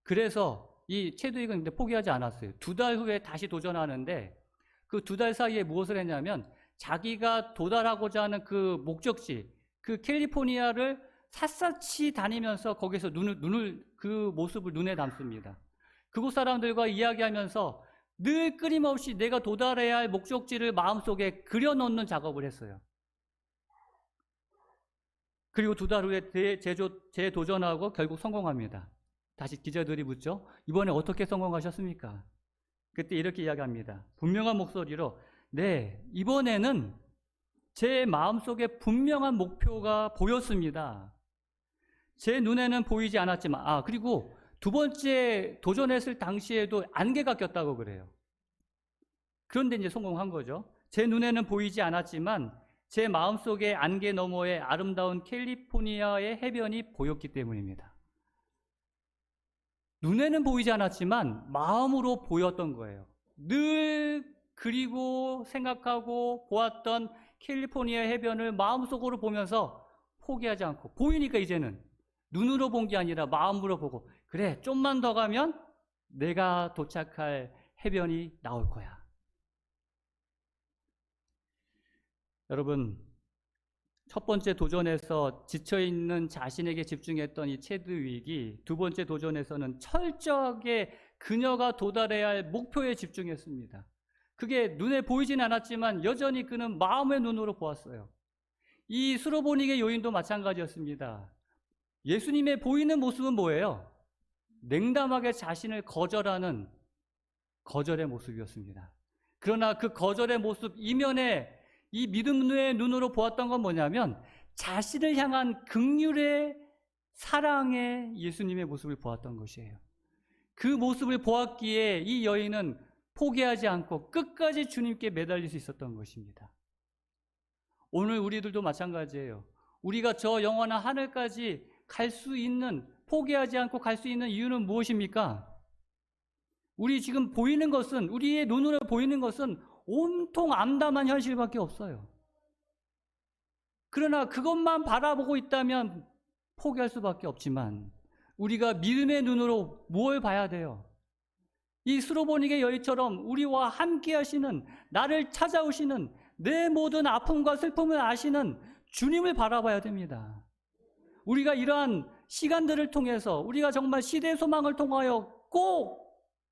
그래서 이 체드윅은 근데 포기하지 않았어요. 2달 후에 다시 도전하는데 그 2달 사이에 무엇을 했냐면 자기가 도달하고자 하는 그 목적지, 그 캘리포니아를 샅샅이 다니면서 거기서 그 모습을 눈에 담습니다. 그곳 사람들과 이야기하면서 늘 끊임없이 내가 도달해야 할 목적지를 마음속에 그려놓는 작업을 했어요. 그리고 2달 후에 재도전하고 결국 성공합니다. 다시 기자들이 묻죠. 이번에 어떻게 성공하셨습니까? 그때 이렇게 이야기합니다. 분명한 목소리로, 네, 이번에는 제 마음속에 분명한 목표가 보였습니다. 제 눈에는 보이지 않았지만, 그리고 2번째 도전했을 당시에도 안개가 꼈다고 그래요. 그런데 이제 성공한 거죠. 제 눈에는 보이지 않았지만 제 마음속에 안개 너머에 아름다운 캘리포니아의 해변이 보였기 때문입니다. 눈에는 보이지 않았지만 마음으로 보였던 거예요. 늘 그리고 생각하고 보았던 캘리포니아 해변을 마음속으로 보면서 포기하지 않고, 보이니까 이제는 눈으로 본 게 아니라 마음으로 보고, 그래, 좀만 더 가면 내가 도착할 해변이 나올 거야. 여러분, 첫 번째 도전에서 지쳐있는 자신에게 집중했던 이 체드윅이 2번째 도전에서는 철저하게 그녀가 도달해야 할 목표에 집중했습니다. 그게 눈에 보이진 않았지만 여전히 그는 마음의 눈으로 보았어요. 이 수로보닉의 여인도 마찬가지였습니다. 예수님의 보이는 모습은 뭐예요? 냉담하게 자신을 거절하는 거절의 모습이었습니다. 그러나 그 거절의 모습 이면에 이 믿음의 눈으로 보았던 건 뭐냐면 자신을 향한 긍휼의 사랑의 예수님의 모습을 보았던 것이에요. 그 모습을 보았기에 이 여인은 포기하지 않고 끝까지 주님께 매달릴 수 있었던 것입니다. 오늘 우리들도 마찬가지예요. 우리가 저 영원한 하늘까지 갈 수 있는, 포기하지 않고 갈 수 있는 이유는 무엇입니까? 우리 지금 보이는 것은, 우리의 눈으로 보이는 것은 온통 암담한 현실밖에 없어요. 그러나 그것만 바라보고 있다면 포기할 수밖에 없지만 우리가 믿음의 눈으로 뭘 봐야 돼요? 이 수로보닉의 여인처럼 우리와 함께 하시는, 나를 찾아오시는, 내 모든 아픔과 슬픔을 아시는 주님을 바라봐야 됩니다. 우리가 이러한 시간들을 통해서 우리가 정말 시대의 소망을 통하여 꼭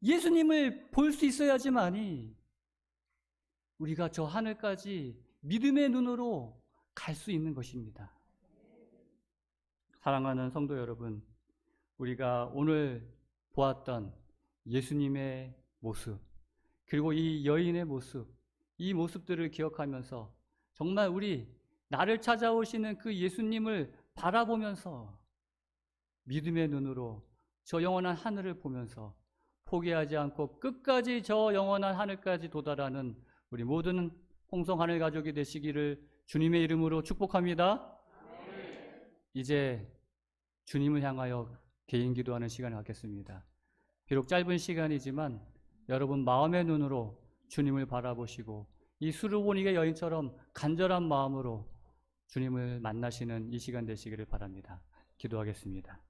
예수님을 볼 수 있어야지만이 우리가 저 하늘까지 믿음의 눈으로 갈 수 있는 것입니다. 사랑하는 성도 여러분, 우리가 오늘 보았던 예수님의 모습, 그리고 이 여인의 모습, 이 모습들을 기억하면서 정말 우리 나를 찾아오시는 그 예수님을 바라보면서 믿음의 눈으로 저 영원한 하늘을 보면서 포기하지 않고 끝까지 저 영원한 하늘까지 도달하는 우리 모든 홍성 하늘 가족이 되시기를 주님의 이름으로 축복합니다. 이제 주님을 향하여 개인 기도하는 시간을 갖겠습니다. 비록 짧은 시간이지만 여러분 마음의 눈으로 주님을 바라보시고 이 수르보니게 여인처럼 간절한 마음으로 주님을 만나시는 이 시간 되시기를 바랍니다. 기도하겠습니다.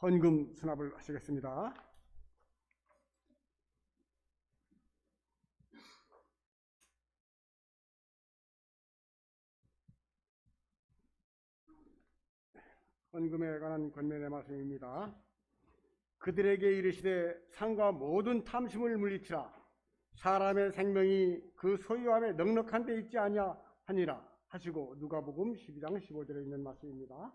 헌금 수납을 하시겠습니다. 헌금에 관한 권면의 말씀입니다. 그들에게 이르시되 상과 모든 탐심을 물리치라. 사람의 생명이 그 소유함에 넉넉한 데 있지 아니하니라 하시고 누가복음 12장 15절에 있는 말씀입니다.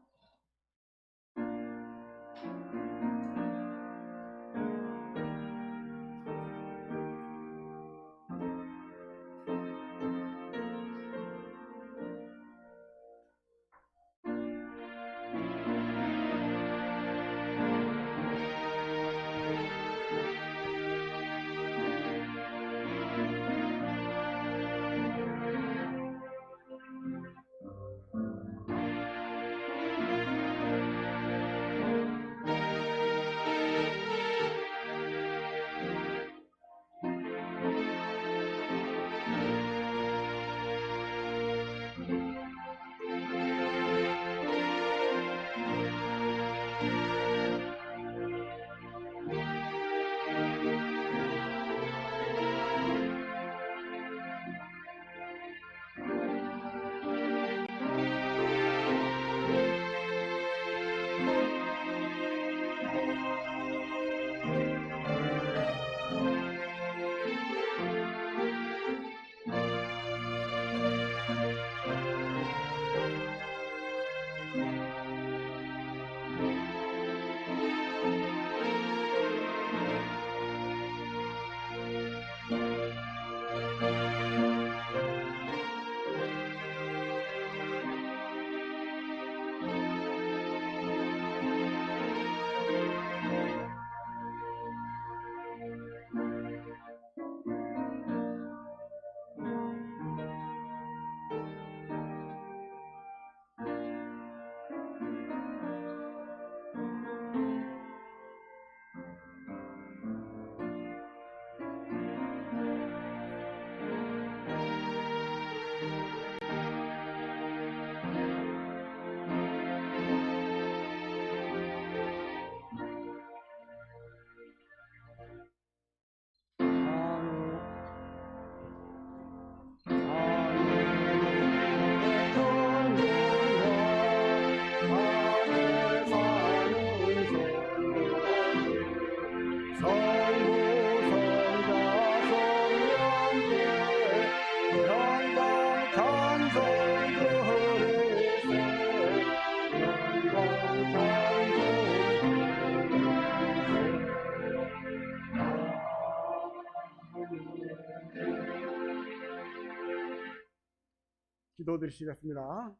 기도드리시겠습니다.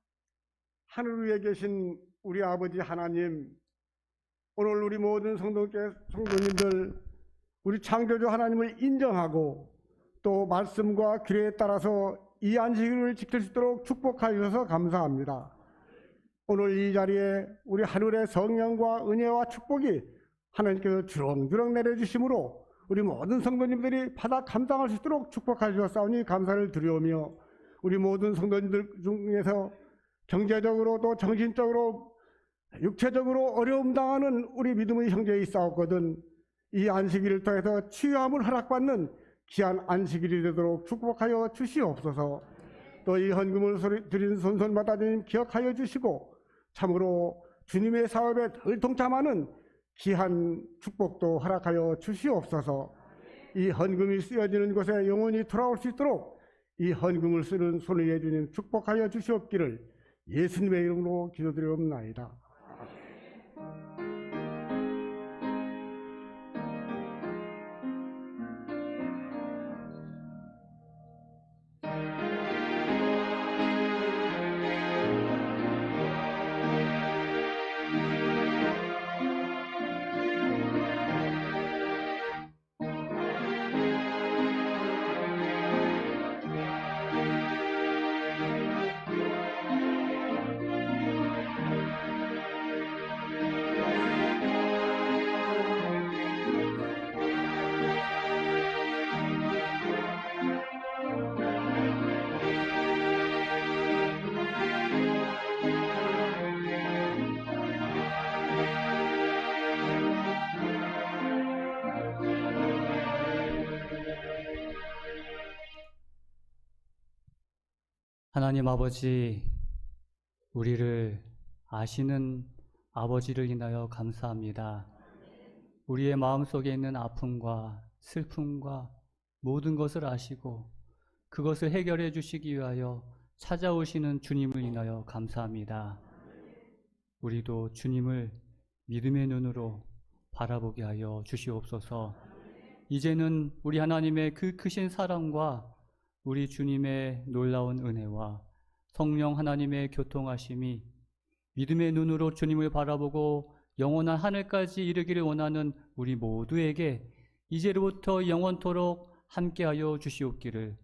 하늘 위에 계신 우리 아버지 하나님, 오늘 우리 모든 성도님들 우리 창조주 하나님을 인정하고 또 말씀과 규례에 따라서 이 안식일을 지킬 수 있도록 축복하여 주셔서 감사합니다. 오늘 이 자리에 우리 하늘의 성령과 은혜와 축복이 하나님께서 주렁주렁 내려주심으로 우리 모든 성도님들이 받아 감당할 수 있도록 축복하여 주셨사오니 감사를 드리오며, 우리 모든 성도님들 중에서 경제적으로 또 정신적으로 육체적으로 어려움 당하는 우리 믿음의 형제에 있사옵거든 이 안식일을 통해서 치유함을 허락받는 귀한 안식일이 되도록 축복하여 주시옵소서. 또 이 헌금을 드린 손손마다 주님 기억하여 주시고 참으로 주님의 사업에 늘 동참하는 귀한 축복도 허락하여 주시옵소서. 이 헌금이 쓰여지는 곳에 영원히 돌아올 수 있도록 이 헌금을 쓰는 손의 주님 축복하여 주시옵기를 예수님의 이름으로 기도드리옵나이다. 하나님 아버지, 우리를 아시는 아버지를 인하여 감사합니다. 우리의 마음속에 있는 아픔과 슬픔과 모든 것을 아시고 그것을 해결해 주시기 위하여 찾아오시는 주님을 인하여 감사합니다. 우리도 주님을 믿음의 눈으로 바라보게 하여 주시옵소서. 이제는 우리 하나님의 그 크신 사랑과 우리 주님의 놀라운 은혜와 성령 하나님의 교통하심이 믿음의 눈으로 주님을 바라보고 영원한 하늘까지 이르기를 원하는 우리 모두에게 이제로부터 영원토록 함께하여 주시옵기를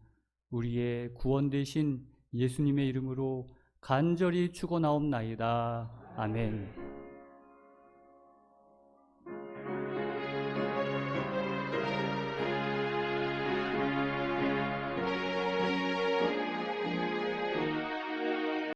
우리의 구원 되신 예수님의 이름으로 간절히 축원하옵나이다. 아멘.